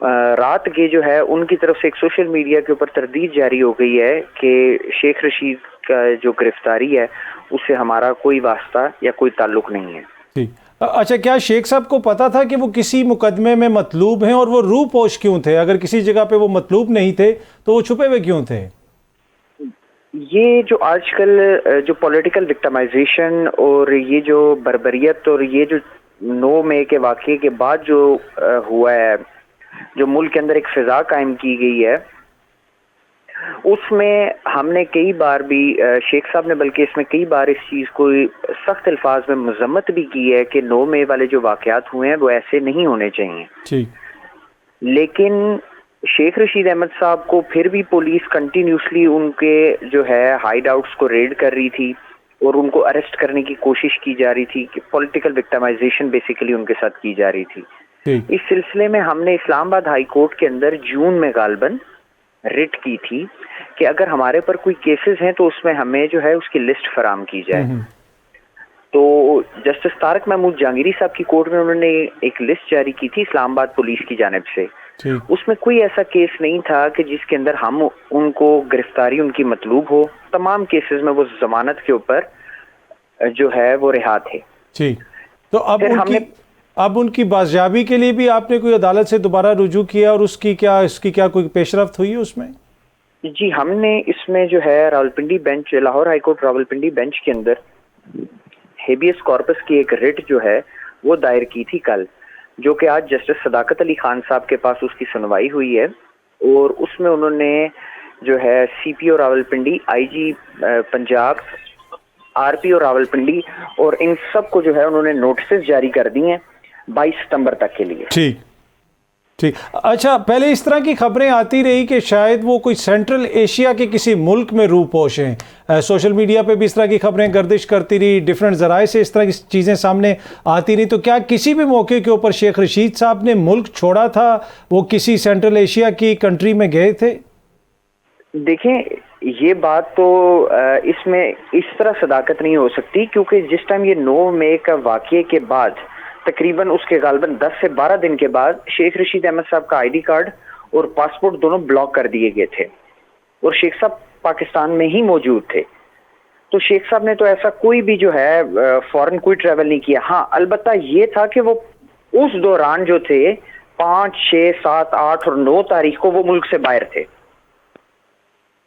رات کے جو ہے ان کی طرف سے ایک سوشل میڈیا کے اوپر تردید جاری ہو گئی ہے کہ شیخ رشید کا جو گرفتاری ہے اس سے ہمارا کوئی واسطہ یا کوئی تعلق نہیں ہے. ٹھیک. اچھا، کیا شیخ صاحب کو پتا تھا کہ وہ کسی مقدمے میں مطلوب ہیں اور وہ روح پوش کیوں تھے؟ اگر کسی جگہ پہ وہ مطلوب نہیں تھے تو وہ چھپے ہوئے کیوں تھے؟ یہ جو آج کل جو پولیٹیکل وکٹمائزیشن اور یہ جو بربریت اور یہ جو 9 مئی کے واقعے کے بعد جو ہوا ہے، جو ملک کے اندر ایک فضا قائم کی گئی ہے، اس میں ہم نے کئی بار بھی شیخ صاحب نے بلکہ اس میں کئی بار اس چیز کو سخت الفاظ میں مذمت بھی کی ہے کہ 9 مئی والے جو واقعات ہوئے ہیں وہ ایسے نہیں ہونے چاہیے. لیکن شیخ رشید احمد صاحب کو پھر بھی پولیس کنٹینیوسلی ان کے جو ہے ہائیڈ آؤٹس کو ریڈ کر رہی تھی اور ان کو اریسٹ کرنے کی کوشش کی جا رہی تھی کہ پولیٹیکل وکٹمائزیشن بیسیکلی ان کے ساتھ کی جا رہی تھی. اس سلسلے میں ہم نے اسلام آباد ہائی کورٹ کے اندر جون میں غالباً رٹ کی تھی کہ اگر ہمارے پر کوئی کیسز ہیں تو اس میں ہمیں جو ہے اس کی لسٹ فراہم کی جائے. تو جسٹس طارق محمود جہانگیری صاحب کی کورٹ میں انہوں نے ایک لسٹ جاری کی تھی اسلام آباد پولیس کی جانب سے. اس میں کوئی ایسا کیس نہیں تھا کہ جس کے اندر ہم ان کو گرفتاری ان کی مطلوب ہو. تمام کیسز میں وہ ضمانت کے اوپر جو ہے وہ رہا تھے. تو اب ان کی بازیابی کے لیے بھی آپ نے کوئی عدالت سے دوبارہ رجوع کیا اور اس کی کیا کوئی پیش رفت ہوئی اس میں؟ جی، ہم نے اس میں جو ہے Rawalpindi bench, Lahore high court Rawalpindi bench کے اندر ہیبیس کارپس کی ایک رٹ جو ہے وہ دائر کی تھی کل، جو کہ آج جسٹس صداقت علی خان صاحب کے پاس اس کی سنوائی ہوئی ہے. اور اس میں انہوں نے جو ہے سی پی او راولپنڈی، آئی جی پنجاب، آر پی او راولپنڈی اور ان سب کو جو ہے انہوں نے نوٹسز جاری کر دی ہیں 22 ستمبر تک کے لیے. ٹھیک. اچھا، پہلے اس طرح کی خبریں آتی رہی کہ شاید وہ کوئی سینٹرل ایشیا کے کسی ملک میں روح پوش ہیں. سوشل میڈیا پہ بھی اس طرح کی خبریں گردش کرتی رہی، ڈیفرنٹ ذرائع سے اس طرح کی چیزیں سامنے آتی رہی. تو کیا کسی بھی موقع کے اوپر شیخ رشید صاحب نے ملک چھوڑا تھا، وہ کسی سینٹرل ایشیا کی کنٹری میں گئے تھے؟ دیکھیں، یہ بات تو اس میں اس طرح صداقت نہیں ہو سکتی، کیونکہ جس ٹائم یہ 9 مئی کا واقعے کے بعد تقریباً اس کے غالباً 10 سے 12 دن کے بعد شیخ رشید احمد صاحب کا آئی ڈی کارڈ اور پاسپورٹ دونوں بلاک کر دیے گئے تھے اور شیخ صاحب پاکستان میں ہی موجود تھے. تو شیخ صاحب نے تو ایسا کوئی بھی جو ہے فورن کوئی ٹریول نہیں کیا. ہاں، البتہ یہ تھا کہ وہ اس دوران جو تھے 5، 6، 7، 8 اور 9 تاریخ کو وہ ملک سے باہر تھے.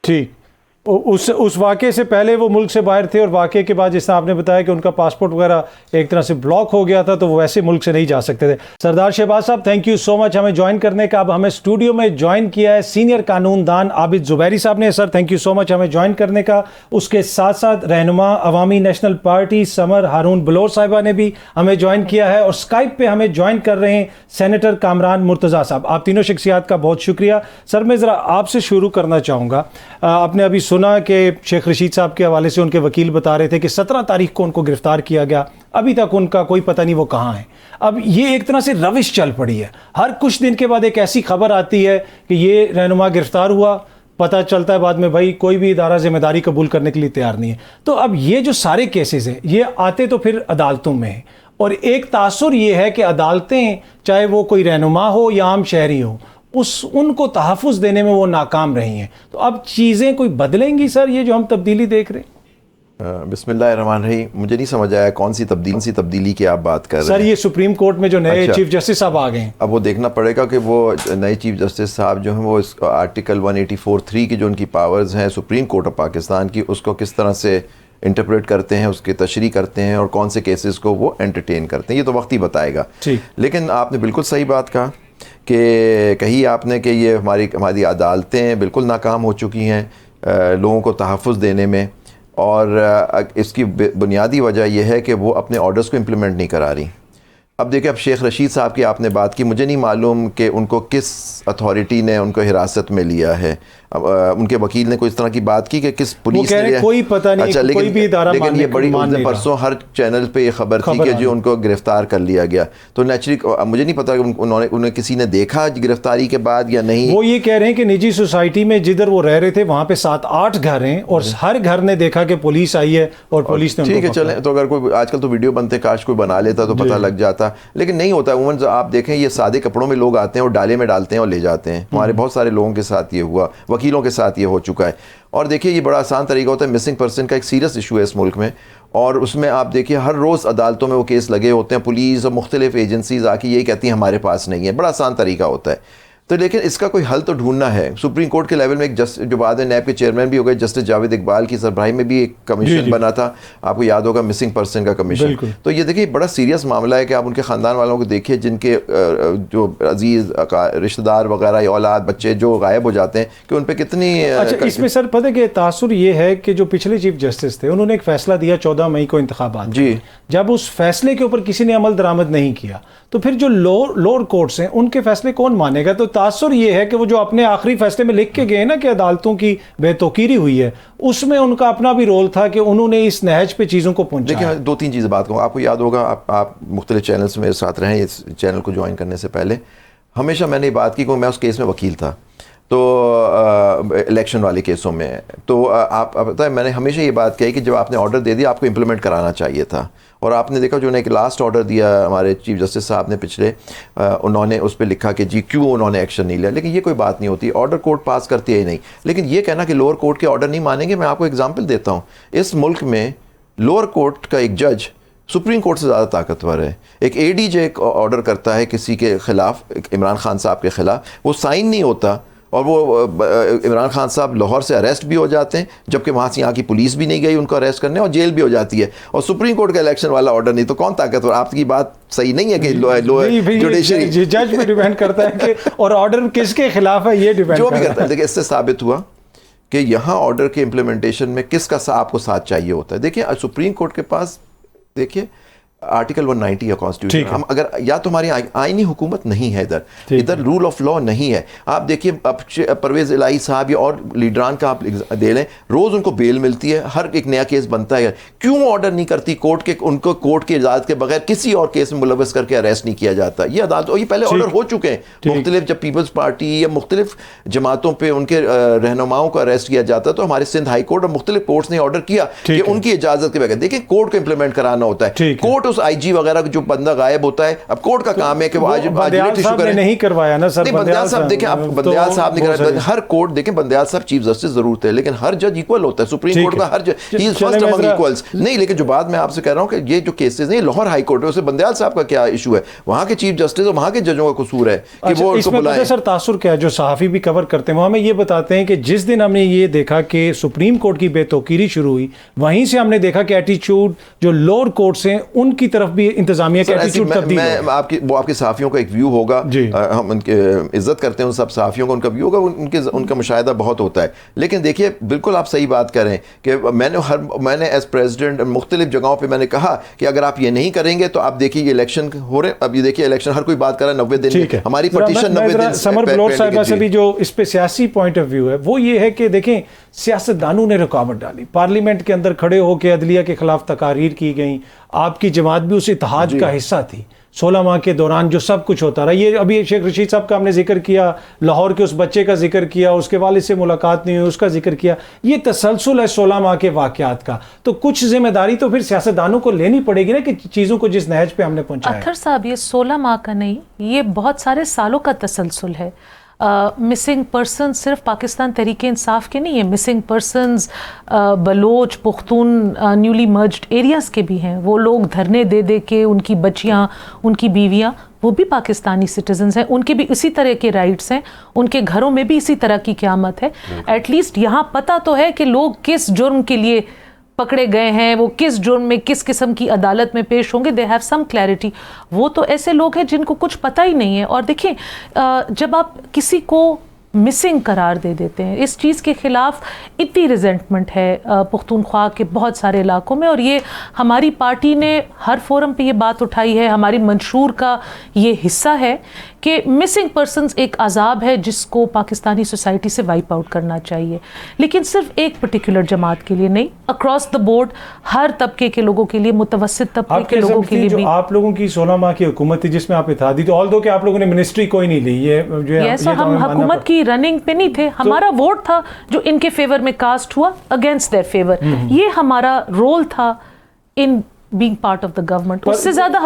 ٹھیک. اس واقعے سے پہلے وہ ملک سے باہر تھے اور واقعے کے بعد جس طرح آپ نے بتایا کہ ان کا پاسپورٹ وغیرہ ایک طرح سے بلاک ہو گیا تھا تو وہ ویسے ملک سے نہیں جا سکتے تھے. سردار شہباز صاحب، تھینک یو سو مچ ہمیں جوائن کرنے کا. اب ہمیں اسٹوڈیو میں جوائن کیا ہے سینئر قانون دان عابد زبیری صاحب نے. سر، تھینک یو سو مچ ہمیں جوائن کرنے کا. اس کے ساتھ ساتھ رہنما عوامی نیشنل پارٹی سمر ہارون بلور صاحبہ نے بھی ہمیں جوائن کیا ہے اور اسکائپ پہ ہمیں جوائن کر رہے ہیں سینیٹر کامران مرتضیٰ صاحب. آپ تینوں شخصیات کا بہت شکریہ. سر، میں ذرا آپ سے شروع کرنا چاہوں گا. آپ نے ابھی سنا کہ شیخ رشید صاحب کے حوالے سے ان کے وکیل بتا رہے تھے کہ 17 تاریخ کو ان کو گرفتار کیا گیا، ابھی تک ان کا کوئی پتہ نہیں وہ کہاں ہیں. اب یہ ایک طرح سے روش چل پڑی ہے، ہر کچھ دن کے بعد ایک ایسی خبر آتی ہے کہ یہ رہنما گرفتار ہوا، پتہ چلتا ہے بعد میں بھائی کوئی بھی ادارہ ذمہ داری قبول کرنے کے لیے تیار نہیں ہے. تو اب یہ جو سارے کیسز ہیں یہ آتے تو پھر عدالتوں میں ہیں اور ایک تاثر یہ ہے کہ عدالتیں چاہے وہ کوئی رہنما ہو یا عام شہری ہو ان کو تحفظ دینے میں وہ ناکام رہی ہیں. تو اب چیزیں کوئی بدلیں گی سر، یہ جو ہم تبدیلی دیکھ رہے ہیں؟ بسم اللہ الرحمن الرحیم. مجھے نہیں سمجھ آیا کون سی تبدیلی کی آپ بات کر رہے ہیں سر. یہ سپریم کورٹ میں جو نئے چیف جسٹس صاحب آ گئے ہیں، اب وہ دیکھنا پڑے گا کہ وہ نئے چیف جسٹس صاحب جو ہیں وہ اس آرٹیکل 184(3) کی جو ان کی پاورز ہیں سپریم کورٹ آف پاکستان کی، اس کو کس طرح سے انٹرپریٹ کرتے ہیں، اس کی تشریح کرتے ہیں اور کون سے کیسز کو وہ انٹرٹین کرتے ہیں، یہ تو وقت ہی بتائے گا. لیکن آپ نے بالکل صحیح بات کہا کہ کہی آپ نے کہ یہ ہماری عدالتیں بالکل ناکام ہو چکی ہیں لوگوں کو تحفظ دینے میں، اور اس کی بنیادی وجہ یہ ہے کہ وہ اپنے آرڈرز کو امپلیمنٹ نہیں کرا رہی. اب دیکھیں، اب شیخ رشید صاحب کی آپ نے بات کی، مجھے نہیں معلوم کہ ان کو کس اتھارٹی نے ان کو حراست میں لیا ہے. ان کے وکیل نے کوئی اس طرح کی بات کی کہ کس پولیس نے کوئی پتہ نہیں, اچھا کوئی بھی ادارہ لیکن یہ بڑی پرسوں ہر چینل پہ یہ خبر تھی کہ جو ان کو گرفتار کر لیا گیا. تو نیچرلی مجھے نہیں پتا کہ انہیں کسی نے دیکھا گرفتاری کے بعد یا نہیں. وہ یہ کہہ رہے ہیں کہ نجی سوسائٹی میں جدھر وہ رہ رہے تھے وہاں پہ 7-8 گھر ہیں اور ہر گھر نے دیکھا کہ پولیس آئی ہے اور پولیس نے. ٹھیک ہے چلیں, تو اگر کوئی آج کل تو ویڈیو بنتے, کاش کوئی بنا لیتا تو پتہ لگ جاتا, لیکن نہیں ہوتا. عموماً آپ دیکھیں یہ سادے کپڑوں میں لوگ آتے ہیں اور ڈالے میں ڈالتے ہیں اور لے جاتے ہیں. ہمارے بہت سارے لوگوں کے ساتھ یہ ہوا, وکیلوں کے ساتھ یہ ہو چکا ہے. اور دیکھیے یہ بڑا آسان طریقہ ہوتا ہے, مسنگ پرسن کا ایک سیریس ایشو ہے اس ملک میں, اور اس میں آپ دیکھیے ہر روز عدالتوں میں وہ کیس لگے ہوتے ہیں. پولیس اور مختلف ایجنسیز آ کے یہی کہتی ہیں ہمارے پاس نہیں ہے. بڑا آسان طریقہ ہوتا ہے. تو لیکن اس کا کوئی حل تو ڈھونڈنا ہے. سپریم کورٹ کے لیول میں ایک جو بعد میں نیب کے چیئرمین بھی ہو گئے, جسٹس جاوید اقبال کی سربراہی میں بھی ایک کمیشن بنا تھا, آپ کو یاد ہوگا, مسنگ پرسن کا کمیشن. تو یہ دیکھیے بڑا سیریس معاملہ ہے کہ آپ ان کے خاندان والوں کو دیکھیے جن کے جو عزیز رشتہ دار وغیرہ یا اولاد بچے جو غائب ہو جاتے ہیں, کہ ان پہ کتنی. اچھا اس میں سر پتہ ہے کہ تاثر یہ ہے کہ جو پچھلے چیف جسٹس تھے انہوں نے ایک فیصلہ دیا 14 مئی کو انتخابات. جی, جب اس فیصلے کے اوپر کسی نے عمل درآمد نہیں کیا تو پھر جو لوور کورٹس ہیں ان کے فیصلے کون مانے گا؟ تو تاثر یہ ہے کہ وہ جو اپنے آخری فیصلے میں لکھ کے گئے نا کہ عدالتوں کی بے توقیری ہوئی ہے, اس میں ان کا اپنا بھی رول تھا کہ انہوں نے اس نہج پہ چیزوں کو پہنچایا. دیکھیں 2-3 چیزیں بات کروں, آپ کو یاد ہوگا, آپ مختلف چینلز میرے ساتھ رہیں اس چینل کو جوائن کرنے سے پہلے. ہمیشہ میں نے یہ بات کی کہ میں اس کیس میں وکیل تھا, تو الیکشن والے کیسوں میں. تو آپ پتہ ہے میں نے ہمیشہ یہ بات کہی کہ جب آپ نے آرڈر دے دیا آپ کو امپلیمنٹ کرانا چاہیے تھا. اور آپ نے دیکھا جو ایک لاسٹ آرڈر دیا ہمارے چیف جسٹس صاحب نے پچھلے, انہوں نے اس پہ لکھا کہ جی کیوں انہوں نے ایکشن نہیں لیا. لیکن یہ کوئی بات نہیں ہوتی, آرڈر کورٹ پاس کرتی ہے ہی نہیں. لیکن یہ کہنا کہ لوور کورٹ کے آرڈر نہیں مانیں گے, میں آپ کو ایگزامپل دیتا ہوں. اس ملک میں لوور کورٹ کا ایک جج سپریم کورٹ سے زیادہ طاقتور ہے. ایک اے ڈی جے آرڈر کرتا ہے کسی کے خلاف, عمران خان صاحب کے خلاف, وہ سائن نہیں ہوتا اور وہ عمران خان صاحب لاہور سے اریسٹ بھی ہو جاتے ہیں, جبکہ وہاں سے یہاں کی پولیس بھی نہیں گئی ان کو اریسٹ کرنے, اور جیل بھی ہو جاتی ہے. اور سپریم کورٹ کا الیکشن والا آرڈر نہیں, تو کون طاقتور؟ آپ کی بات صحیح نہیں ہے کہ جوڈیشری جج پہ ڈیپینڈ کرتا ہے کہ اور آرڈر کس کے خلاف ہے یہ ڈیپینڈ جو بھی کرتا ہے. دیکھیں اس سے ثابت ہوا کہ یہاں آرڈر کے امپلیمنٹیشن میں کس کا آپ کو ساتھ چاہیے ہوتا ہے. دیکھیں سپریم کورٹ کے پاس دیکھیے آرٹیکل 190 یا کانسٹیٹیوشن, ہم اگر یا تو ہماری آئینی حکومت نہیں ہے, ادھر رول آف لا نہیں ہے. آپ دیکھیے پرویز الہی صاحب یا اور لیڈران کا آپ دے لیں, روز ان کو بیل ملتی ہے, ہر ایک نیا کیس بنتا ہے. کیوں آرڈر نہیں کرتی کورٹ کے, ان کو کورٹ کی اجازت کے بغیر کسی اور کیس میں ملوث کر کے اریسٹ نہیں کیا جاتا؟ یہ عدالت, اور یہ پہلے آرڈر ہو چکے ہیں مختلف, جب پیپلز پارٹی یا مختلف جماعتوں پہ ان کے رہنماؤں کو اریسٹ کیا جاتا ہے تو ہمارے سندھ ہائی کورٹ اور مختلف کورٹس نے آرڈر کیا کہ ان کی اجازت کے بغیر. دیکھیں کورٹ کو امپلیمنٹ کرانا ہوتا ہے. کورٹ اس آئی جی وغیرہ جو بندہ غائب ہوتا ہے, اب کورٹ کا کام ہے کہ وہ نہیں کروایا نا سر. بندیال صاحب دیکھیں, آپ بندیال صاحب نے کروایا. ہر کورٹ دیکھیں, بندیال صاحب چیف جسٹس ضرور تھے لیکن ہر جج ایکول ہوتا ہے. سپریم کورٹ کا ہر جج ہی از فرسٹ امنگ ایکولز نہیں. لیکن جو بات میں آپ سے کہہ رہا ہوں کہ یہ جو کیسز ہیں لاہور ہائی کورٹ ہے, اسے بندیال صاحب کا کیا ایشو ہے؟ وہاں کے چیف جسٹس اور وہاں کے ججوں کا قصور ہے کہ وہ ان کو بلائیں. سر تاثر کیا ہے جو صحافی بھی کور کرتے ہیں, وہ ہمیں یہ بتاتے ہیں کہ جس دن ہم نے یہ دیکھا کہ سپریم کورٹ کی بے توقیری شروع ہوئی, وہیں سے ہم نے دیکھا کہ ایٹیچیوڈ جو لوور کورٹس ہیں ان کی طرف بھی انتظامیہ کا ایٹیچیوڈ تبدیل ہے. وہ آپ کے صحافیوں کا ایک ویو ہوگا, ہم ان کے عزت کرتے ہیں ان سب صحافیوں کا, ان کا ویو ہوگا, ان کا مشاہدہ بہت ہوتا ہے. لیکن دیکھیے بالکل آپ صحیح بات کریں کہ میں نے ایز پریزیڈنٹ مختلف جگہوں پہ میں نے کہا کہ اگر آپ یہ نہیں کریں گے تو آپ دیکھیے یہ الیکشن ہو رہے, اب یہ دیکھیے الیکشن ہر کوئی بات کر رہا ہے 90 دن, ہماری پٹیشن 90 دن. سمر بلوچ صاحبہ سے بھی جو اس پہ سیاسی پوائنٹ آف ویو ہے وہ یہ ہے کہ دیکھیں سیاستدانوں نے رکاوٹ ڈالی, پارلیمنٹ کے اندر کھڑے ہو کے عدلیہ کے خلاف تقاریر کی گئیں, آپ کی جماعت بھی اس اتحاد کا حصہ تھی 16 ماہ کے دوران جو سب کچھ ہوتا رہا. یہ ابھی شیخ رشید صاحب کا ہم نے ذکر کیا, لاہور کے اس بچے کا ذکر کیا, اس کے والد سے ملاقات نہیں ہوئی اس کا ذکر کیا, یہ تسلسل ہے 16 ماہ کے واقعات کا. تو کچھ ذمہ داری تو پھر سیاستدانوں کو لینی پڑے گی نا کہ چیزوں کو جس نہج پہ ہم نے پہنچایا. اطہر صاحب یہ 16 ماہ کا نہیں, یہ بہت سارے سالوں کا تسلسل ہے. مسنگ پرسن صرف پاکستان تحریک انصاف کے نہیں ہیں, missing persons Baloch Pashtun newly merged areas کے بھی ہیں. وہ لوگ دھرنے دے دے کے ان کی بچیاں ان کی بیویاں وہ بھی پاکستانی سٹیزنز ہیں, ان کے بھی اسی طرح کے رائٹس ہیں, ان کے گھروں میں بھی اسی طرح کی قیامت ہے. ایٹ لیسٹ یہاں پتہ تو ہے کہ لوگ کس جرم کے لیے پکڑے گئے ہیں, وہ کس جرم میں کس قسم کی عدالت میں پیش ہوں گے. They have some clarity. وہ تو ایسے لوگ ہیں جن کو کچھ پتہ ہی نہیں ہے. اور دیکھیں جب آپ کسی کو مسنگ قرار دے دیتے ہیں, اس چیز کے خلاف اتنی ریزنٹمنٹ ہے پختونخوا کے بہت سارے علاقوں میں, اور یہ ہماری پارٹی نے ہر فورم پہ یہ بات اٹھائی ہے, ہماری منشور کا یہ حصہ ہے کہ مسنگ پرسنز ایک عذاب ہے جس کو پاکستانی سوسائٹی سے وائپ آؤٹ کرنا چاہیے، لیکن صرف ایک پرٹیکولر جماعت کے لیے نہیں، اکراس دا بورڈ ہر طبقے کے لوگوں کے لیے، متوسط طبقے کے لوگوں کے لیے بھی. آپ لوگوں کی 16 ماہ کی حکومت تھی جس میں آپ اتحادی تھے، آل دو کہ آپ لوگوں نے منسٹری کوئی نہیں لی، یہ ہم حکومت کی رننگ پہ نہیں تھے، ہمارا ووٹ تھا جو ان کے فیور میں کاسٹ ہوا اگینسٹ دیئر فیور، یہ ہمارا رول تھا ان being part of the government. اس سے زیادہ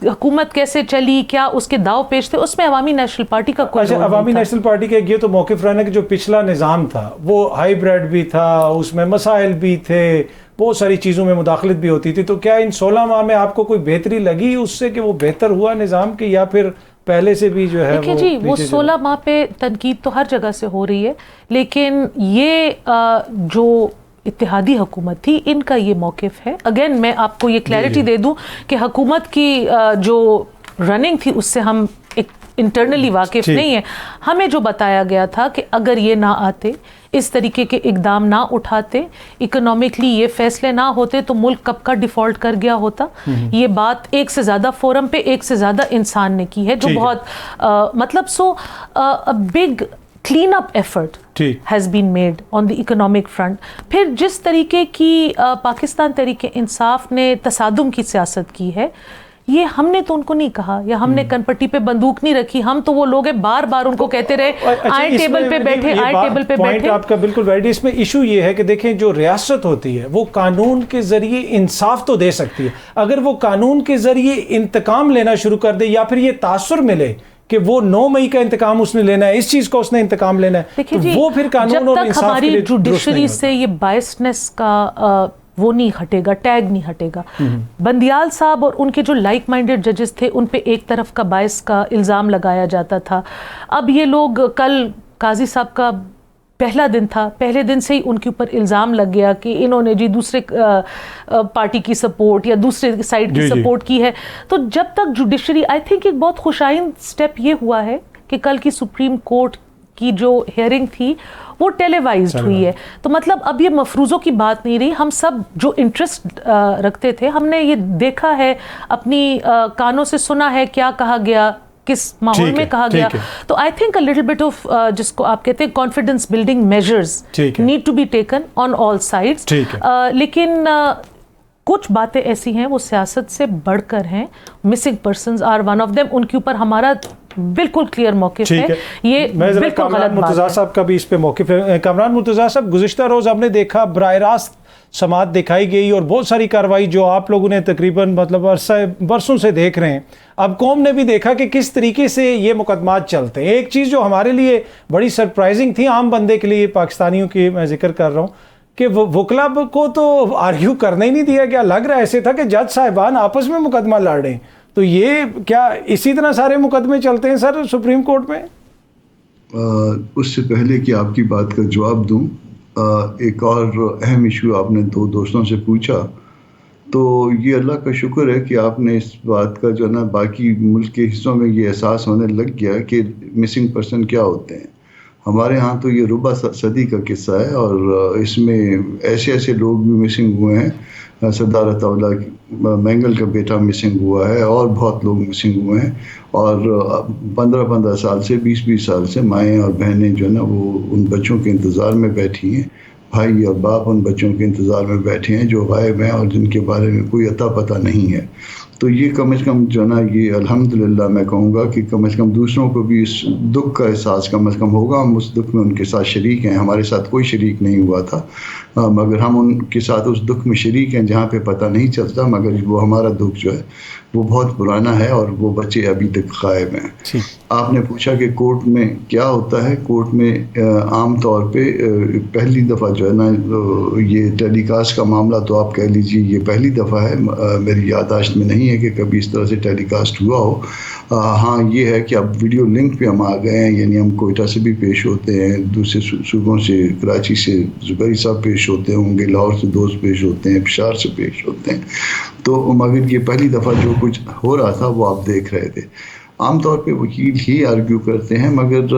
حکومت کیسے چلی، کیا اس کے داؤ پیش تھے، اس میں عوامی نیشنل پارٹی کا کوئی رول نہیں تھا. عوامی نیشنل پارٹی کا یہ تو موقف رہنا کہ جو پچھلا نظام تھا وہ ہائی بریڈ بھی تھا، اس میں مسائل بھی تھے، بہت ساری چیزوں میں مداخلت بھی ہوتی تھی. تو کیا ان 16 ماہ میں آپ کو کوئی بہتری لگی اس سے کہ وہ بہتر ہوا نظام کے، یا پھر پہلے سے بھی جو ہے؟ دیکھیے جی، وہ 16 ماہ پہ تنقید تو ہر جگہ سے ہو رہی ہے، لیکن یہ جو اتحادی حکومت تھی ان کا یہ موقف ہے. اگین میں آپ کو یہ کلیئرٹی دے دوں کہ حکومت کی جو رننگ تھی اس سے ہم انٹرنلی واقف نہیں ہیں. ہمیں جو بتایا گیا تھا کہ اگر یہ نہ آتے، اس طریقے کے اقدام نہ اٹھاتے، اکنامکلی یہ فیصلے نہ ہوتے تو ملک کب کا ڈیفالٹ کر گیا ہوتا. یہ بات ایک سے زیادہ فورم پہ ایک سے زیادہ انسان نے کی ہے، جو بہت مطلب big clean up effort has been made on the economic front. پھر جس طریقے کی پاکستان تحریک انصاف نے تصادم کی سیاست کی ہے، یہ ہم نے تو ان کو نہیں کہا، یا ہم نے کن پٹی پہ بندوق نہیں رکھی. ہم تو وہ لوگ ہیں بار بار ان کو کہتے رہے آئے ٹیبل پہ بیٹھے، آئے ٹیبل پہ بیٹھے. آپ کا بالکل ویلڈ. اس میں ایشو یہ ہے کہ دیکھیں جو ریاست ہوتی ہے وہ قانون کے ذریعے انصاف تو دے سکتی ہے، اگر وہ قانون کے ذریعے انتقام لینا شروع کر دے یا پھر یہ تاثر ملے کہ وہ 9 مئی کا انتقام اس نے لینا ہے، اس چیز کا اس نے انتقام لینا ہے، تو وہ پھر قانون اور انصاف کے لیے درست نہیں ہوگا. جوڈیشری سے یہ بائسنس کا وہ نہیں ہٹے گا، ٹیگ نہیں ہٹے گا. بندیال صاحب اور ان کے جو لائک مائنڈڈ ججز تھے ان پہ ایک طرف کا باعث کا الزام لگایا جاتا تھا. اب یہ لوگ، کل قاضی صاحب کا پہلا دن تھا، پہلے دن سے ہی ان کے اوپر الزام لگ گیا کہ انہوں نے جی دوسرے پارٹی کی سپورٹ یا دوسرے سائڈ کی سپورٹ کی ہے. تو جب تک جوڈیشری، آئی تھنک ایک بہت خوش آئند سٹیپ یہ ہوا ہے کہ کل کی سپریم کورٹ کی جو ہیئرنگ تھی وہ ٹیلی وائزڈ ہوئی ہے. تو مطلب اب یہ مفروضوں کی بات نہیں رہی. ہم سب جو انٹرسٹ رکھتے تھے، ہم نے یہ دیکھا ہے، اپنی کانوں سے سنا ہے کیا کہا گیا، کس ماحول میں کہا گیا. تو I think a little bit of جس کو آپ کہتے ہیں confidence building measures need to be taken on all sides. لیکن کچھ باتیں ایسی ہیں وہ سیاست سے بڑھ کر ہیں. Missing persons are one of them. ان کے اوپر ہمارا بالکل کلیئر موقف ہے. یہ بالکل غلط بات ہے. مرتضیٰ صاحب کا بھی اس پہ موقف ہے. کامران مرتضیٰ صاحب، گزشتہ روز ہم نے دیکھا براہ راست سماعت دکھائی گئی اور بہت ساری کارروائی جو آپ لوگوں نے تقریباً مطلب برسوں سے دیکھ رہے ہیں. اب قوم نے بھی دیکھا کہ کس طریقے سے یہ مقدمات چلتے ہیں. ایک چیز جو ہمارے لیے بڑی سرپرائزنگ تھی، عام بندے کے لیے، پاکستانیوں کی میں ذکر کر رہا ہوں، کہ وکلا کو تو آرگیو کرنے ہی نہیں دیا گیا. لگ رہا ایسے تھا کہ جج صاحبان آپس میں مقدمہ لڑ رہے ہیں. تو یہ کیا اسی طرح سارے مقدمے چلتے ہیں سر سپریم کورٹ میں؟ اس سے پہلے کہ آپ کی بات کا جواب دوں، ایک اور اہم ایشو آپ نے 2 دوستوں سے پوچھا، تو یہ اللہ کا شکر ہے کہ آپ نے اس بات کا جو ہے نا باقی ملک کے حصوں میں یہ احساس ہونے لگ گیا کہ مسنگ پرسن کیا ہوتے ہیں. ہمارے ہاں تو یہ ربع صدی کا قصہ ہے، اور اس میں ایسے لوگ بھی مسنگ ہوئے ہیں. سردار عطاءاللہ مینگل کا بیٹا مسنگ ہوا ہے، اور بہت لوگ مسنگ ہوئے ہیں، اور 15 سال سے 20 سال سے مائیں اور بہنیں جو ہے نا وہ ان بچوں کے انتظار میں بیٹھی ہیں. بھائی اور باپ ان بچوں کے انتظار میں بیٹھے ہیں جو غائب ہیں اور جن کے بارے میں کوئی عطا پتہ نہیں ہے. تو یہ کم از کم جو ہے نا، یہ الحمدللہ میں کہوں گا کہ کم از کم دوسروں کو بھی اس دکھ کا احساس کم از کم ہوگا. ہم اس دکھ میں ان کے ساتھ شریک ہیں. ہمارے ساتھ کوئی شریک نہیں ہوا تھا، مگر ہم ان کے ساتھ اس دکھ میں شریک ہیں جہاں پہ پتہ نہیں چلتا. مگر وہ ہمارا دکھ جو ہے وہ بہت پرانا ہے، اور وہ بچے ابھی تک غائب ہیں. آپ نے پوچھا کہ کورٹ میں کیا ہوتا ہے. کورٹ میں عام طور پہ پہلی دفعہ جو ہے نا یہ ٹیلی کاسٹ کا معاملہ، تو آپ کہہ لیجیے یہ پہلی دفعہ ہے. میری یادداشت میں نہیں ہے کہ کبھی اس طرح سے ٹیلی کاسٹ ہوا ہو. ہاں یہ ہے کہ اب ویڈیو لنک پہ ہم آ گئے ہیں، یعنی ہم کوئٹہ سے بھی پیش ہوتے ہیں، دوسرے صوبوں سے، کراچی سے زبیری صاحب پیش ہوتے ہوں گے، لاہور سے دوست پیش ہوتے ہیں، پشاور سے پیش ہوتے ہیں. تو مگر یہ پہلی دفعہ جو کچھ ہو رہا تھا وہ آپ دیکھ رہے تھے. عام طور پہ وکیل ہی آرگیو کرتے ہیں، مگر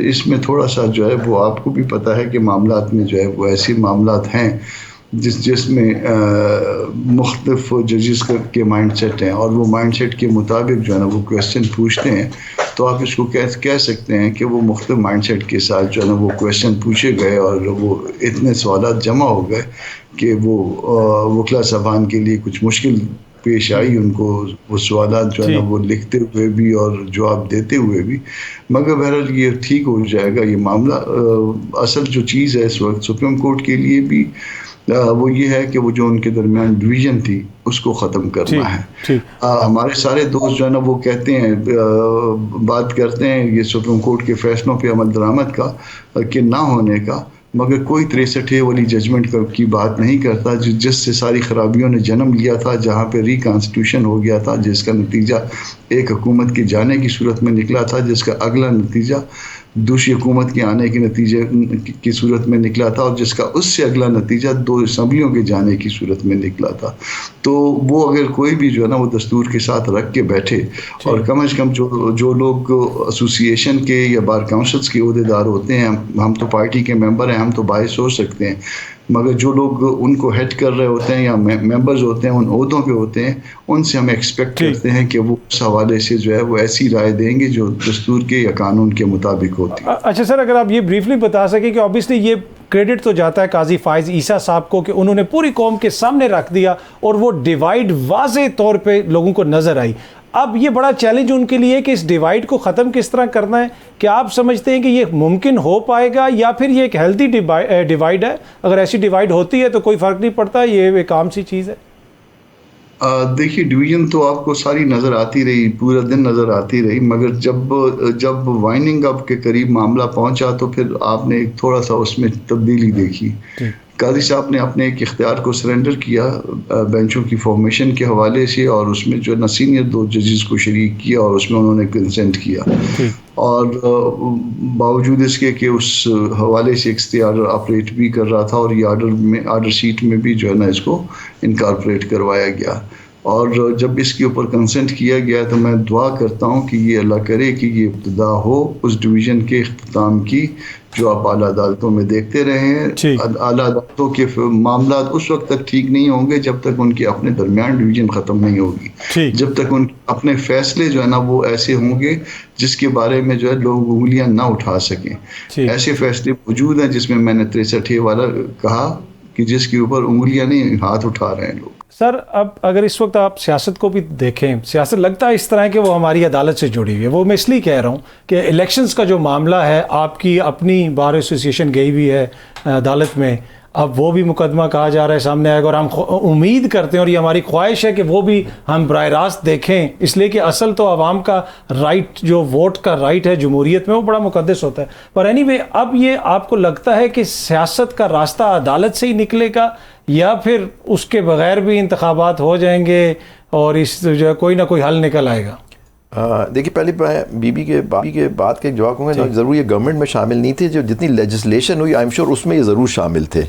اس میں تھوڑا سا جو ہے وہ آپ کو بھی پتہ ہے کہ معاملات میں جو ہے وہ ایسے معاملات ہیں جس میں مختلف ججز کے مائنڈ سیٹ ہیں اور وہ مائنڈ سیٹ کے مطابق جو ہے نا وہ کویشچن پوچھتے ہیں، تو آپ اس کو کہہ سکتے ہیں کہ وہ مختلف مائنڈ سیٹ کے ساتھ جو ہے نا وہ کویشچن پوچھے گئے اور وہ اتنے سوالات جمع ہو گئے کہ وہ وکلا صاحبان کے لیے کچھ مشکل پیش آئی ان کو وہ سوالات جو ہے نا وہ لکھتے ہوئے بھی اور جواب دیتے ہوئے بھی، مگر بہرحال یہ ٹھیک ہو جائے گا یہ معاملہ۔ اصل جو چیز ہے اس وقت سپریم کورٹ کے لیے بھی وہ یہ ہے کہ وہ جو ان کے درمیان ڈویژن تھی اس کو ختم کرنا ہے۔ ہمارے سارے دوست جو ہے نا وہ کہتے ہیں، بات کرتے ہیں یہ سپریم کورٹ کے فیصلوں پہ عمل درآمد کا کہ نہ ہونے کا، مگر کوئی 63 والی ججمنٹ کی بات نہیں کرتا جس سے ساری خرابیوں نے جنم لیا تھا، جہاں پہ ری کانسٹیٹیوشن ہو گیا تھا، جس کا نتیجہ ایک حکومت کے جانے کی صورت میں نکلا تھا، جس کا اگلا نتیجہ دوسری حکومت کے آنے کے نتیجے کی صورت میں نکلا تھا، اور جس کا اس سے اگلا نتیجہ 2 اسمبلیوں کے جانے کی صورت میں نکلا تھا۔ تو وہ اگر کوئی بھی جو ہے نا وہ دستور کے ساتھ رکھ کے بیٹھے، اور کم از کم جو لوگ ایسوسی ایشن کے یا بار کاؤنسلس کے عہدیدار ہوتے ہیں، ہم تو پارٹی کے ممبر ہیں، ہم تو باعث ہو سکتے ہیں، مگر جو لوگ ان کو ہیڈ کر رہے ہوتے ہیں یا ممبرز ہوتے ہیں، ان عہدوں پہ ہوتے ہیں، ان سے ہم ایکسپیکٹ کرتے ہیں کہ وہ اس حوالے سے جو ہے وہ ایسی رائے دیں گے جو دستور کے یا قانون کے مطابق ہوتی ہے۔ اچھا سر، اگر آپ یہ بریفلی بتا سکیں کہ آبویسلی یہ کریڈٹ تو جاتا ہے قاضی فائز عیسیٰ صاحب کو کہ انہوں نے پوری قوم کے سامنے رکھ دیا اور وہ ڈیوائیڈ واضح طور پہ لوگوں کو نظر آئی۔ اب یہ بڑا چیلنج ان کے لیے کہ اس ڈیوائیڈ کو ختم کس طرح کرنا ہے۔ کیا آپ سمجھتے ہیں کہ یہ ممکن ہو پائے گا، یا پھر یہ ایک ہیلتھی ڈیوائیڈ ہے؟ اگر ایسی ڈیوائیڈ ہوتی ہے تو کوئی فرق نہیں پڑتا، یہ ایک عام سی چیز ہے؟ دیکھیے ڈویژن تو آپ کو ساری نظر آتی رہی، پورا دن نظر آتی رہی، مگر جب وائننگ اپ کے قریب معاملہ پہنچا تو پھر آپ نے ایک تھوڑا سا اس میں تبدیلی دیکھی۔ قاضی صاحب نے اپنے ایک اختیار کو سرنڈر کیا بینچوں کی فارمیشن کے حوالے سے، اور اس میں جو ہے نا سینئر 2 ججز کو شریک کیا، اور اس میں انہوں نے کنسنٹ کیا، اور باوجود اس کے کہ اس حوالے سے اختیار آپریٹ بھی کر رہا تھا، اور یہ آرڈر شیٹ میں بھی جو ہے نا اس کو انکارپوریٹ کروایا گیا، اور جب اس کے اوپر کنسنٹ کیا گیا تو میں دعا کرتا ہوں کہ یہ اللہ کرے کہ یہ ابتدا ہو اس ڈویژن کے اختتام کی جو آپ اعلیٰ عدالتوں میں دیکھتے رہے ہیں۔ اعلیٰ عدالتوں کے معاملات اس وقت تک ٹھیک نہیں ہوں گے جب تک ان کے اپنے درمیان ڈویژن ختم نہیں ہوگی، جب تک ان اپنے فیصلے جو ہے نا وہ ایسے ہوں گے جس کے بارے میں جو ہے لوگ انگلیاں نہ اٹھا سکیں۔ ایسے فیصلے موجود ہیں جس میں نے 63 والا کہا کہ جس کے اوپر انگلیاں نہیں ہاتھ اٹھا رہے ہیں لوگ۔ سر، اب اگر اس وقت آپ سیاست کو بھی دیکھیں، سیاست لگتا ہے اس طرح کہ وہ ہماری عدالت سے جڑی ہوئی ہے۔ وہ میں اس لیے کہہ رہا ہوں کہ الیکشنز کا جو معاملہ ہے، آپ کی اپنی بار ایسوسی ایشن گئی ہوئی ہے عدالت میں، اب وہ بھی مقدمہ کہا جا رہا ہے سامنے آئے گا، اور ہم امید کرتے ہیں اور یہ ہماری خواہش ہے کہ وہ بھی ہم براہ راست دیکھیں، اس لیے کہ اصل تو عوام کا رائٹ، جو ووٹ کا رائٹ ہے جمہوریت میں، وہ بڑا مقدس ہوتا ہے۔ پر اینی وے، اب یہ آپ کو لگتا ہے کہ سیاست کا راستہ عدالت سے ہی نکلے گا، یا پھر اس کے بغیر بھی انتخابات ہو جائیں گے اور اس جو کوئی نہ کوئی حل نکل آئے گا؟ دیکھیے، پہلے میں بی بی کے بات کے جواب کہوں گا، ضرور یہ گورنمنٹ میں شامل نہیں تھے، جو جتنی لیجسلیشن ہوئی آئی ایم شیور اس میں یہ ضرور شامل تھے۔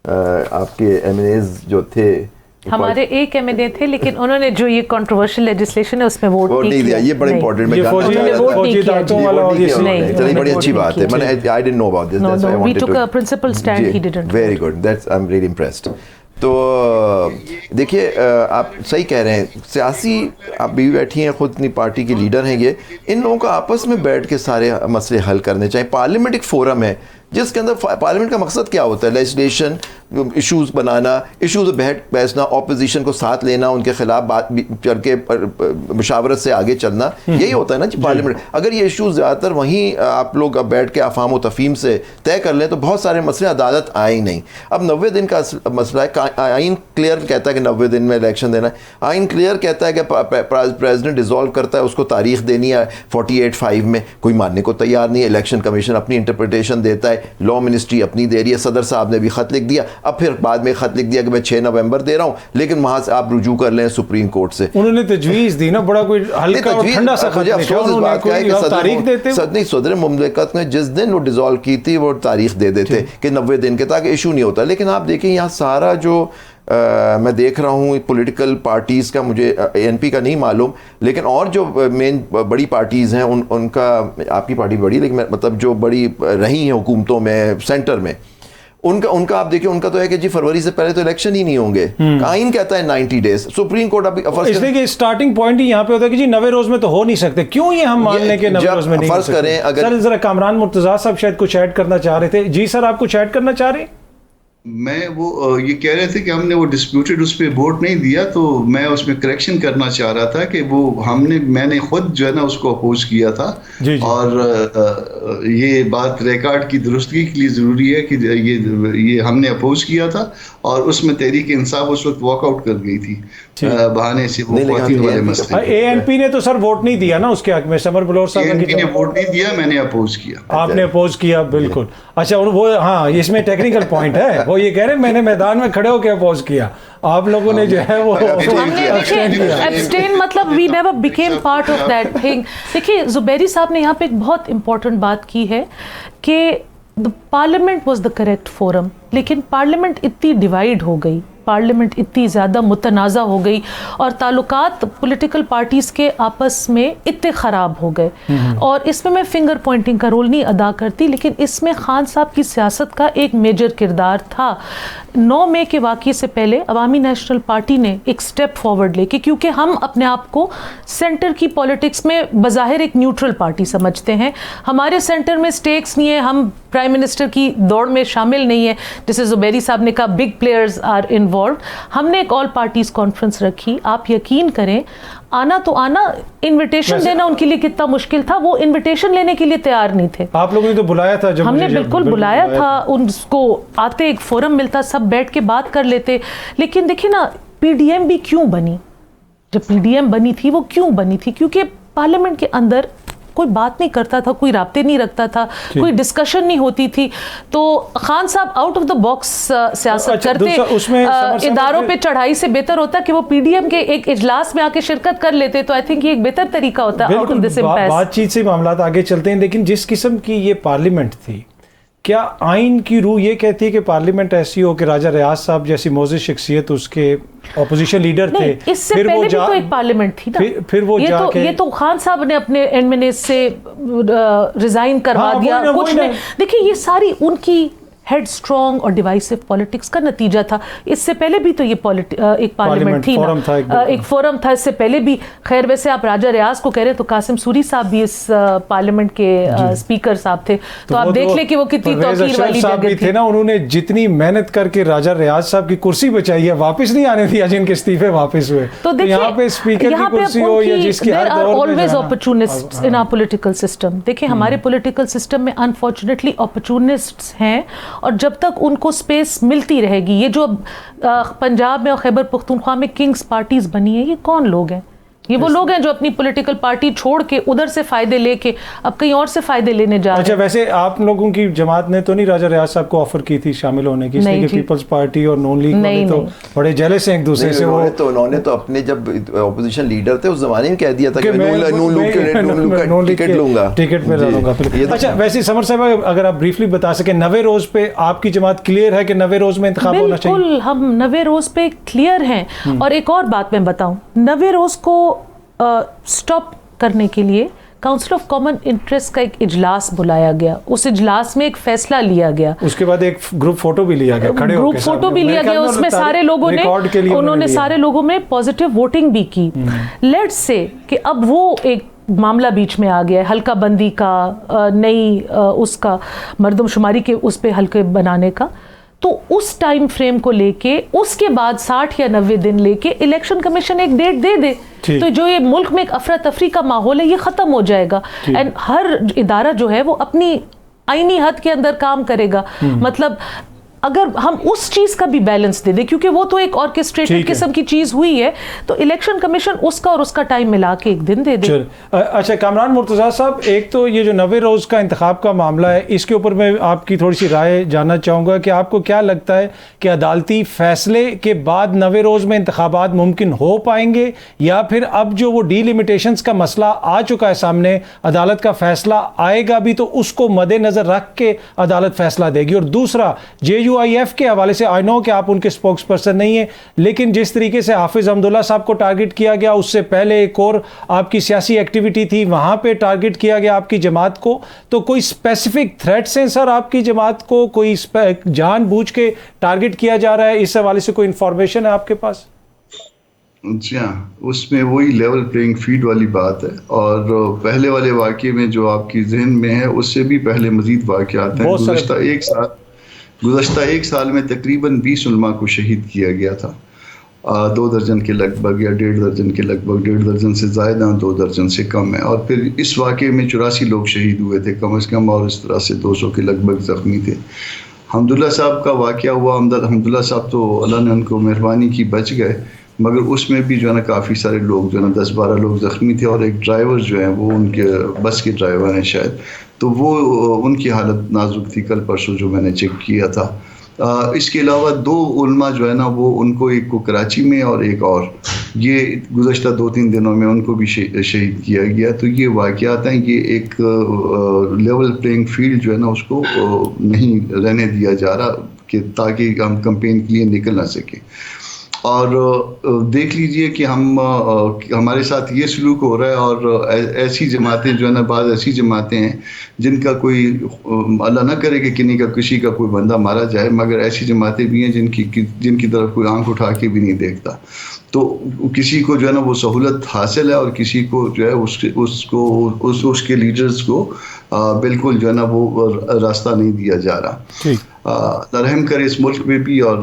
آپ کے ایم این ایز جو تھے، ہمارے ایک ایم این اے تھے، لیکن انہوں نے جو یہ کنٹروورشل لیجسلیشن ہے اس میں ووٹ نہیں دیا۔ یہ بڑا امپورٹنٹ، میں چلیے بڑی اچھی بات ہے، میں نے آئی ڈidn't know about this, that's why I wanted to. We took a principal stand, he didn't. Very good, that's I'm really impressed. تو دیکھیے، آپ صحیح کہہ رہے ہیں، سیاسی آپ بھی بیٹھی ہیں، خود اپنی پارٹی کی لیڈر ہیں، یہ ان لوگوں کو آپس میں بیٹھ کے سارے مسئلے حل کرنے چاہیے۔ پارلیمنٹ ایک فورم ہے جس کے اندر پارلیمنٹ کا مقصد کیا ہوتا ہے؟ لیجسلیشن، ایشوز بنانا، ایشوز بیچنا، اپوزیشن کو ساتھ لینا، ان کے خلاف بات کر کے مشاورت سے آگے چلنا، یہی ہوتا ہے نا پارلیمنٹ۔ اگر یہ ایشوز زیادہ تر وہیں آپ لوگ اب بیٹھ کے افہام و تفہیم سے طے کر لیں تو بہت سارے مسئلے عدالت آئے ہی نہیں۔ اب 90 دن کا مسئلہ ہے، آئین کلیئر کہتا ہے کہ 90 دن میں الیکشن دینا ہے، آئین کلیئر کہتا ہے کہ پریزیڈنٹ ڈیزالو کرتا ہے، اس کو تاریخ دینی ہے 48(5) میں، کوئی ماننے کو تیار نہیں ہے۔ الیکشن کمیشن اپنی انٹرپریٹیشن دیتا ہے، لا منسٹری اپنی دے رہی ہے، صدر صاحب نے بھی خط لکھ دیا، اب پھر بعد میں خط لکھ دیا کہ میں 6 نومبر دے رہا ہوں، لیکن وہاں سے آپ رجوع کر لیں سپریم کورٹ سے۔ انہوں نے تجویز دی نا، بڑا کوئی ہلکا اور ٹھنڈا سا خط لکھا، انہوں نے کوئی تاریخ دیتے ہیں، صدر مملکت نے جس دن وہ ڈیزالو کی تھی وہ تاریخ دے دیتے کہ 90 دن کے، تاکہ ایشو نہیں ہوتا۔ لیکن آپ دیکھیں یہاں سارا جو میں دیکھ رہا ہوں پولیٹیکل پارٹیز کا، مجھے این پی کا نہیں معلوم، لیکن اور جو مین بڑی پارٹیز ہیں ان کا، آپ کی پارٹی بڑی لیکن مطلب جو بڑی رہی ہیں حکومتوں میں، سینٹر میں، ان کا آپ دیکھیں، ان کا تو ہے کہ جی فروری سے پہلے تو الیکشن ہی نہیں ہوں گے. آئین کہتا ہے 90 days. سپریم کورٹ اب اس لیے کہ اسٹارٹنگ پوائنٹ ہی یہاں پہ ہوتا ہے کہ جی 90 روز میں تو ہو نہیں سکتے. کیوں یہ ہم مان لیں کہ 90 روز میں نہیں ہو سکتے؟ سر ذرا کامران مرتضیٰ صاحب شاید کچھ ایڈ کرنا چاہ رہے تھے. جی سر، آپ کچھ ایڈ کرنا چاہ رہے ہیں؟ میں وہ یہ کہہ رہے تھے کہ ہم نے وہ ڈسپیوٹڈ اس پہ ووٹ نہیں دیا، تو میں اس میں کریکشن کرنا چاہ رہا تھا کہ وہ میں نے خود جو ہے نا اس کو اپوز کیا تھا. اور یہ بات ریکارڈ کی درستگی کے لیے ضروری ہے کہ یہ ہم نے اپوز کیا تھا، اور اس میں تحریک انصاف اس وقت واک آؤٹ کر گئی تھی بہانے سے وہ خواتین والے مسئلے. اے این پی نے تو سر ووٹ نہیں دیا نا اس کے حق میں. سمر بلوچ صاحب نے ووٹ نہیں دیا، میں نے اپوز کیا. آپ نے اپوز کیا، بالکل. اچھا وہ ہاں اس میں ٹیکنیکل پوائنٹ ہے. وہ یہ کہہ رہے ہیں میں نے میدان میں کھڑے ہو کے اپوز کیا، آپ لوگوں نے جو ہے وہ abstain مطلب we never became part of that thing. دیکھیے زبیری صاحب نے یہاں پہ ایک بہت امپورٹنٹ بات کی ہے کہ parliament was the correct forum, لیکن پارلیمنٹ اتنی ڈیوائڈ ہو گئی، پارلیمنٹ اتنی زیادہ متنازع ہو گئی، اور تعلقات پولیٹیکل پارٹیز کے آپس میں اتنے خراب ہو گئے. اور اس میں فنگر پوائنٹنگ کا رول نہیں ادا کرتی، لیکن اس میں خان صاحب کی سیاست کا ایک میجر کردار تھا. 9 مئی کے واقعے سے پہلے عوامی نیشنل پارٹی نے ایک سٹیپ فارورڈ لے کے، کیونکہ ہم اپنے آپ کو سینٹر کی پالیٹکس میں بظاہر ایک نیوٹرل پارٹی سمجھتے ہیں، ہمارے سینٹر میں سٹیکس نہیں ہے، ہم پرائم منسٹر کی دوڑ میں شامل نہیں ہے، جیسے زبیری صاحب نے کہا بگ پلیئرز آر انوالوڈ. ہم نے ایک آل پارٹیز کانفرنس رکھی. آپ یقین کریں آنا تو آنا، انویٹیشن دینا ان کے لیے کتنا مشکل تھا، وہ انویٹیشن لینے کے لیے تیار نہیں تھے. آپ لوگوں نے تو بلایا تھا، ہم نے بالکل بلایا تھا ان کو، آتے ایک فورم ملتا، سب بیٹھ کے بات کر لیتے. لیکن دیکھیں نا پی ڈی ایم بھی کیوں بنی، جب پی ڈی ایم بنی تھی وہ کیوں بنی تھی؟ کیونکہ پارلیمنٹ کے اندر کوئی بات نہیں کرتا تھا، کوئی رابطے نہیں رکھتا تھا، کوئی ڈسکشن نہیں ہوتی تھی. تو خان صاحب آؤٹ آف دا باکس سیاست کرتے. اداروں پہ چڑھائی سے بہتر ہوتا کہ وہ پی ڈی ایم کے ایک اجلاس میں آ کے شرکت کر لیتے. تو آئی تھنک یہ ایک بہتر طریقہ ہوتا ہے آؤٹ آف دس امپیس. بات چیت سے معاملات آگے چلتے ہیں. لیکن جس قسم کی یہ پارلیمنٹ تھی، کیا آئین کی روح یہ کہتی ہے کہ پارلیمنٹ ایسی ہو کہ راجہ ریاض صاحب جیسی موزز شخصیت اس کے اپوزیشن لیڈر تھے، اس سے پہلے بھی تو ایک پارلیمنٹ تھی نا، پھر وہ یہ تو خان صاحب نے اپنے اینڈ سے ریزائن کروا دیا، کچھ نہیں. دیکھیں یہ ساری ان کی ہیڈ اسٹرانگ اور ڈیوائسو پالیٹکس کا نتیجہ تھا. اس سے پہلے بھی تو یہ ایک پارلیمنٹ تھی نا، ایک فورم تھا. اس سے پہلے بھی خیر ویسے آپ راجہ ریاض کو کہہ رہے تو قاسم سوری صاحب بھی اس پارلیمنٹ کے اسپیکر صاحب تھے. تو آپ دیکھ لیں کہ وہ کتنی توقیر والی جگہ تھی نا. انہوں نے جتنی محنت کر کے راجہ ریاض صاحب کی کرسی بچائی ہے، واپس نہیں آنے دیا جن کے استعفے واپس ہوئے. تو یہاں پہ اسپیکر کی کرسی ہو یا جس کی ہر دور میں always opportunists in our political system. دیکھیں ہمارے پولیٹیکل سسٹم میں انفارچونیٹلی opportunists ہیں، اور جب تک ان کو سپیس ملتی رہے گی. یہ جو پنجاب میں اور خیبر پختونخوا میں کنگز پارٹیز بنی ہیں، یہ کون لوگ ہیں؟ یہ وہ لوگ ہیں جو اپنی پولیٹیکل پارٹی چھوڑ کے ادھر سے فائدے لے کے اب کہیں اور سے فائدے لینے جا رہے ہیں. اچھا ویسے آپ لوگوں کی جماعت نے تو نہیں راجہ ریاض صاحب کو آفر کی تھی شامل ہونے کی؟ اس لیے کہ پیپلز پارٹی اور نون لیگ والے تو بڑے جیلس ہیں ایک دوسرے سے. انہوں نے تو اپنے جب اپوزیشن لیڈر تھے اس زمانے میں کہہ دیا تھا کہ میں نون لیگ ٹکٹ لوں گا، ٹکٹ پہ لڑوں گا. اچھا ویسے سمر صاحب اگر آپ بریفلی بتا سکیں 90 روز پہ آپ کی جماعت کلیئر ہے کہ 90 روز میں انتخاب ہونا چاہیے؟ بالکل ہم 90 روز پہ کلیئر ہیں. اور ایک اور بات میں بتاؤں، 90 روز کو سٹاپ کرنے کے لیے کاؤنسل آف کامن انٹرسٹ کا ایک اجلاس بلایا گیا. اس اجلاس میں ایک فیصلہ لیا گیا، اس کے بعد ایک گروپ فوٹو بھی لیا گیا، کھڑے ہو کے گروپ فوٹو بھی لیا گیا. اس میں سارے لوگوں نے انہوں نے سارے لوگوں میں پازیٹیو ووٹنگ بھی کی. لیٹس سے کہ اب وہ ایک معاملہ بیچ میں آ گیا ہے حلقہ بندی کا، نئی اس کا مردم شماری کے اس پہ حلقے بنانے کا. تو اس ٹائم فریم کو لے کے اس کے بعد 60 یا 90 دن لے کے الیکشن کمیشن ایک ڈیٹ دے دے تو جو یہ ملک میں ایک افراتفری کا ماحول ہے یہ ختم ہو جائے گا. اینڈ ہر ادارہ جو ہے وہ اپنی آئینی حد کے اندر کام کرے گا. مطلب اگر ہم اس چیز کا بھی بیلنس دے دیں، کیونکہ وہ تو ایک آرکیسٹریٹڈ قسم کی چیز ہوئی ہے، تو الیکشن کمیشن اس کا اور اس کا ٹائم ملا کے ایک دن دے دے. اچھا کامران مرتضیٰ صاحب، ایک تو یہ جو 90 روز کا انتخاب کا معاملہ ہے، اس کے اوپر میں آپ کی تھوڑی سی رائے جاننا چاہوں گا کہ آپ کو کیا لگتا ہے کہ عدالتی فیصلے کے بعد 90 روز میں انتخابات ممکن ہو پائیں گے، یا پھر اب جو وہ ڈی لیمیٹیشنز کا مسئلہ آ چکا ہے سامنے، عدالت کا فیصلہ آئے گا بھی تو اس کو مد نظر رکھ کے عدالت فیصلہ دے گی؟ اور دوسرا جے AUIF کے حوالے سے آئی نو کہ آپ ان کے اسپوکس پرسن نہیں ہیں، لیکن جس طریقے سے حافظ حمداللہ صاحب کو ٹارگٹ کیا گیا، اس سے پہلے ایک اور آپ کی سیاسی ایکٹیویٹی تھی، وہاں پہ ٹارگٹ کیا گیا آپ کی جماعت کو، تو کوئی اسپیسیفک تھریٹس ہیں سر آپ کی جماعت کو؟ کوئی جان بوجھ کے ٹارگٹ کیا جا رہا ہے؟ اس حوالے سے کوئی انفارمیشن ہے آپ کے پاس؟ جی ہاں، اس میں وہی لیول پلینگ فیلڈ والی بات ہے، اور پہلے والے واقعے میں جو آپ کی ذہن میں ہے اس سے بھی پہلے مزید واقعات ہیں۔ گزشتہ ایک سال میں تقریباً 20 علماء کو شہید کیا گیا تھا، 2 درجن کے لگ بھگ یا 1.5 درجن کے لگ بھگ، 1.5 درجن سے زائد، 2 درجن سے کم ہے، اور پھر اس واقعے میں 84 لوگ شہید ہوئے تھے کم از کم، اور اس طرح سے 200 کے لگ بھگ زخمی تھے۔ حمداللہ صاحب کا واقعہ ہوا، حمداللہ صاحب تو اللہ نے ان کو مہربانی کی بچ گئے، مگر اس میں بھی جو ہے نا کافی سارے لوگ جو ہے نا 10-12 لوگ زخمی تھے، اور ایک ڈرائیور جو ہیں وہ ان کے بس کے ڈرائیور ہیں شاید، تو وہ ان کی حالت نازک تھی کل پرسوں جو میں نے چیک کیا تھا۔ اس کے علاوہ 2 علماء جو ہے نا وہ ان کو، ایک کو کراچی میں اور ایک اور، یہ گزشتہ 2-3 دنوں میں ان کو بھی شہید کیا گیا۔ تو یہ واقعات ہیں، یہ ایک لیول پلینگ فیلڈ جو ہے نا اس کو نہیں رہنے دیا جا رہا کہ تاکہ ہم کمپین کے لیے نکل نہ سکیں۔ اور دیکھ لیجئے کہ ہمارے ساتھ یہ سلوک ہو رہا ہے، اور ایسی جماعتیں جو ہے نا، بعض ایسی جماعتیں ہیں جن کا کوئی، اللہ نہ کرے کہ کسی کا کوئی بندہ مارا جائے، مگر ایسی جماعتیں بھی ہیں جن کی طرف کوئی آنکھ اٹھا کے بھی نہیں دیکھتا۔ تو کسی کو جو ہے نا وہ سہولت حاصل ہے، اور کسی کو جو ہے اس کے لیڈرز کو بالکل جو ہے نا وہ راستہ نہیں دیا جا رہا۔ رحم کرے اس ملک پہ بھی اور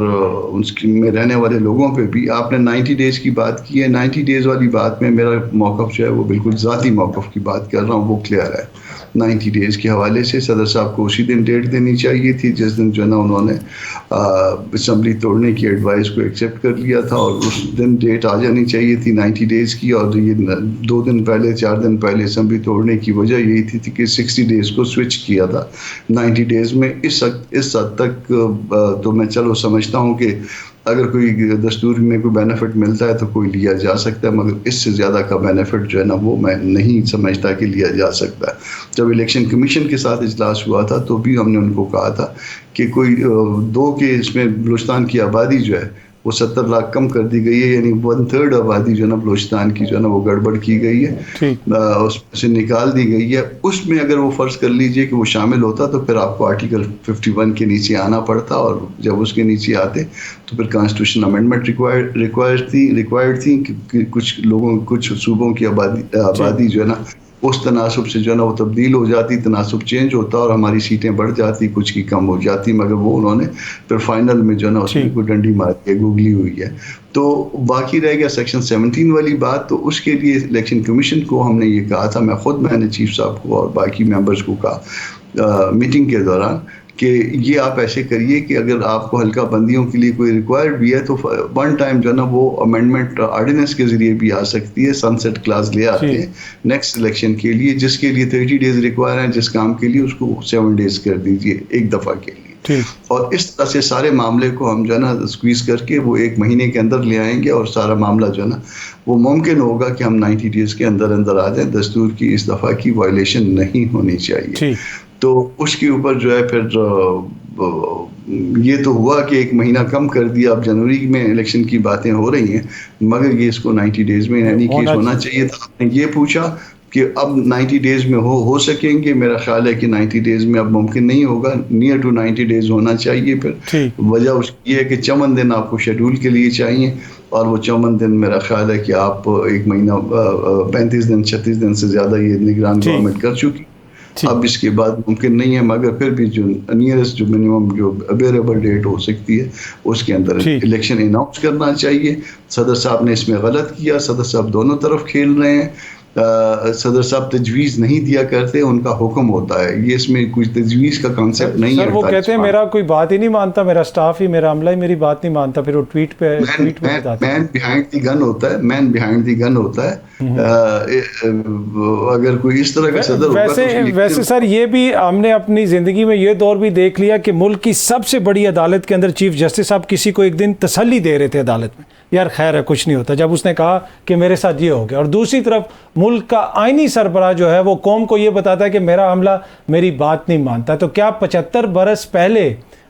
اس میں رہنے والے لوگوں پہ بھی۔ آپ نے 90 ڈیز کی بات کی ہے، 90 ڈیز والی بات میں میرا موقف جو ہے وہ بالکل ذاتی موقف کی بات کر رہا ہوں، وہ کلیئر ہے۔ 90 ڈیز کے حوالے سے صدر صاحب کو اسی دن ڈیٹ دینی چاہیے تھی جس دن جو ہے نا انہوں نے اسمبلی توڑنے کی ایڈوائس کو ایکسیپٹ کر لیا تھا، اور اس دن ڈیٹ آ جانی چاحیے تھی 90 ڈیز کی، اور یہ 2 دن پہلے 4 دن پہلے اسمبلی توڑنے کی وجہ یہی تھی کہ 60 ڈیز کو سوئچ کیا تھا 90 ڈیز میں۔ اس حد تک تو میں چلو سمجھتا ہوں کہ اگر کوئی دستور میں کوئی بینیفٹ ملتا ہے تو کوئی لیا جا سکتا ہے، مگر اس سے زیادہ کا بینیفٹ جو ہے نا وہ میں نہیں سمجھتا کہ لیا جا سکتا ہے۔ جب الیکشن کمیشن کے ساتھ اجلاس ہوا تھا تو بھی ہم نے ان کو کہا تھا کہ کوئی 2 کے اس میں بلوچستان کی آبادی جو ہے وہ 70 لاکھ کم کر دی گئی ہے، یعنی 1/3 آبادی جو ہے نا بلوچستان کی جو ہے نا وہ گڑبڑ کی گئی ہے، اس سے نکال دی گئی ہے۔ اس میں اگر وہ فرض کر لیجئے کہ وہ شامل ہوتا تو پھر آپ کو آرٹیکل 51 کے نیچے آنا پڑتا، اور جب اس کے نیچے آتے تو پھر کانسٹیٹیوشن امینڈمنٹ ریکوائرڈ تھی کہ کچھ صوبوں کی آبادی جو ہے نا اس تناسب سے جو ہے نا وہ تبدیل ہو جاتی، تناسب چینج ہوتا اور ہماری سیٹیں بڑھ جاتی، کچھ کی کم ہو جاتی، مگر وہ انہوں نے پھر فائنل میں جو ہے نا اس میں کوئی ڈنڈی مار کے گوگلی ہوئی ہے۔ تو باقی رہ گیا سیکشن 17 والی بات، تو اس کے لیے الیکشن کمیشن کو ہم نے یہ کہا تھا، میں نے چیف صاحب کو اور باقی ممبرز کو کہا میٹنگ کے دوران کہ یہ آپ ایسے کریے کہ اگر آپ کو حلقہ بندیوں کے لیے کوئی ریکوائرڈ بھی ہے تو ون ٹائم جو ہے نا وہ امینڈمنٹ آرڈیننس کے ذریعے بھی آ سکتی ہے، سن سیٹ کلاس لے آتے ہیں نیکسٹ الیکشن کے لیے، جس کے لیے 30 ڈیز ریکوائر ہیں، جس کام کے لیے اس کو 7 ڈیز کر دیجیے ایک دفعہ کے لیے، اور اس طرح سے سارے معاملے کو ہم جو ہے نا اسکویز کر کے وہ 1 مہینے کے اندر لے آئیں گے، اور سارا معاملہ جو ہے نا وہ ممکن ہوگا کہ ہم 90 ڈیز کے اندر آ جائیں، دستور کی اس دفعہ کی وائلیشن نہیں ہونی چاہیے۔ تو اس کے اوپر جو ہے پھر یہ تو ہوا کہ 1 مہینہ کم کر دیا، اب جنوری میں الیکشن کی باتیں ہو رہی ہیں، مگر یہ اس کو 90 ڈیز میں اینی کیس ہونا چاہیے تھا۔ آپ نے یہ پوچھا کہ اب 90 ڈیز میں ہو سکیں گے، میرا خیال ہے کہ 90 ڈیز میں اب ممکن نہیں ہوگا، نیئر ٹو 90 ڈیز ہونا چاہیے۔ پھر وجہ اس کی یہ ہے کہ 54 دن آپ کو شیڈول کے لیے چاہیے، اور وہ 54 دن میرا خیال ہے کہ آپ 1 مہینہ 35 دن 36 دن سے زیادہ یہ نگران گورنمنٹ کر چکی، اب اس کے بعد ممکن نہیں ہے، مگر پھر بھی جو نیئرسٹ جو منیمم جو اویلیبل ڈیٹ ہو سکتی ہے اس کے اندر الیکشن اناؤنس کرنا چاہیے۔ صدر صاحب نے اس میں غلط کیا، صدر صاحب دونوں طرف کھیل رہے ہیں، صدر صاحب تجویز نہیں دیا کرتے، ان کا حکم ہوتا ہے، یہ اس میں کچھ تجویز کا کانسیپٹ نہیں ہے۔ سر وہ کہتے ہیں میرا کوئی بات ہی نہیں مانتا، میرا سٹاف ہی، میرا عملہ ہی میری بات نہیں مانتا، پھر وہ ٹویٹ پہ مین بیہائنڈ دی گن ہوتا ہے، مین بیہائنڈ دی گن ہوتا ہے۔ اگر کوئی اس طرح کا صدر ہوگا ویسے سر یہ بھی ہم نے اپنی زندگی میں یہ دور بھی دیکھ لیا کہ ملک کی سب سے بڑی عدالت کے اندر چیف جسٹس صاحب کسی کو ایک دن تسلی دے رہے تھے عدالت میں، یار خیر ہے کچھ نہیں ہوتا، جب اس نے کہا کہ میرے ساتھ یہ ہو گیا، اور دوسری طرف ملک کا آئینی سربراہ جو ہے وہ قوم کو یہ بتاتا ہے کہ میرا عملہ میری بات نہیں مانتا۔ تو کیا 75 برس پہلے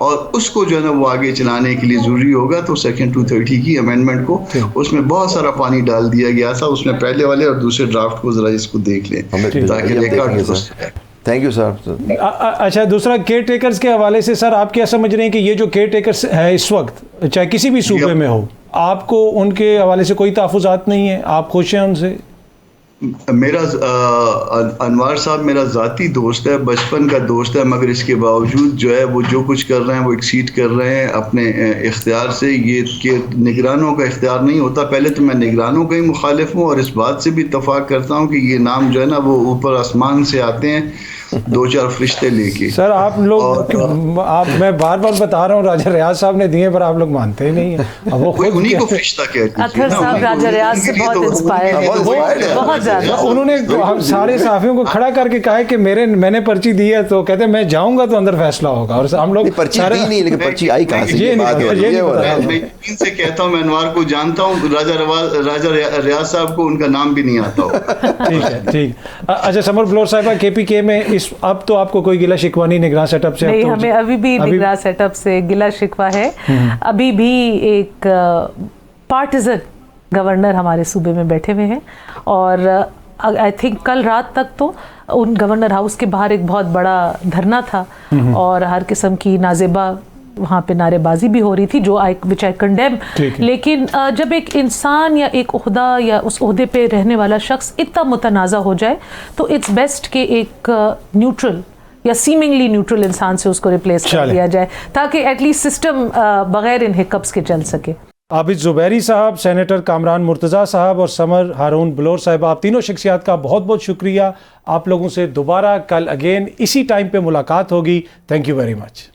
اور اس کو جو ہے نا وہ آگے چلانے کے لیے ضروری ہوگا تو سیکشن 230 کی امینڈمنٹ کو اس میں بہت سارا پانی ڈال دیا گیا تھا. اس میں پہلے والے اور دوسرے ڈرافٹ کو ذرا اس کو دیکھ لیں تاکہ ریکارڈ درست ہے. Thank you sir. اچھا دوسرا کیئر ٹیکرز کے حوالے سے سر آپ کیا سمجھ رہے ہیں کہ یہ جو کیئر ٹیکرز ہے اس وقت چاہے کسی بھی صوبے میں ہو, آپ کو ان کے حوالے سے کوئی تحفظات نہیں ہیں, آپ خوش ہیں ان سے؟ میرا انوار صاحب میرا ذاتی دوست ہے, بچپن کا دوست ہے, مگر اس کے باوجود جو ہے وہ جو کچھ کر رہے ہیں وہ ایکسیڈ کر رہے ہیں اپنے اختیار سے. یہ کہ نگرانوں کا اختیار نہیں ہوتا. پہلے تو میں نگرانوں کا ہی مخالف ہوں اور اس بات سے بھی اتفاق کرتا ہوں کہ یہ نام جو ہے نا وہ اوپر آسمان سے آتے ہیں 2-4 فرشتے لے کے. سر آپ لوگ میں بار بار بتا رہا ہوں راجہ ریاض صاحب نے دیے پر آپ لوگ مانتے ہی نہیں ہیں. اب وہ انہیں کو فرشتہ کہتے ہیں. اطہر صاحب راجہ ریاض سے بہت انسپائر ہیں, بہت زیادہ. انہوں نے ہم سارے صحافیوں کو کھڑا کر کے کہا ہے کہ میں نے پرچی دی ہے تو کہتے ہیں میں جاؤں گا تو اندر فیصلہ ہوگا. اور ہم لوگ پرچی دی نہیں لیکن پرچی آئی کہاں سے, یہ بات ہو رہی ہے. میں یقین سے کہتا ہوں میں انوار کو جانتا ہوں, راجہ ریاض صاحب کو ان کا نام بھی نہیں آتا ہوگا. ٹھیک ہے ٹھیک. اچھا سمر بلور صاحبہ کے پی کے میں اب تو آپ کو کوئی گلہ شکوہ نہیں نگراں سیٹ اپ سے؟ نہیں, ہمیں ابھی بھی نگراں سیٹ اپ سے گلہ شکوہ ہے. ابھی بھی ایک پارٹیزن گورنر ہمارے صوبے میں بیٹھے ہوئے ہیں اور آئی تھنک کل رات تک تو ان گورنر ہاؤس کے باہر ایک بہت بڑا دھرنا تھا اور ہر قسم کی نازیبا وہاں پہ نعرے بازی بھی ہو رہی تھی جو which I condemn. لیکن جب ایک انسان یا ایک عہدہ یا اس عہدے پہ رہنے والا شخص اتنا متنازع ہو جائے تو اٹس بیسٹ کہ ایک نیوٹرل یا سیمنگلی نیوٹرل انسان سے اس کو ریپلیس کر دیا جائے تاکہ ایٹ لیسٹ سسٹم بغیر ان ہکپس کے چل سکے. عابد زبیری صاحب, سینیٹر کامران مرتضیٰ صاحب اور سمر ہارون بلور صاحب, آپ تینوں شخصیات کا بہت بہت شکریہ. آپ لوگوں سے دوبارہ کل اگین اسی ٹائم پہ ملاقات ہوگی. Thank you very much.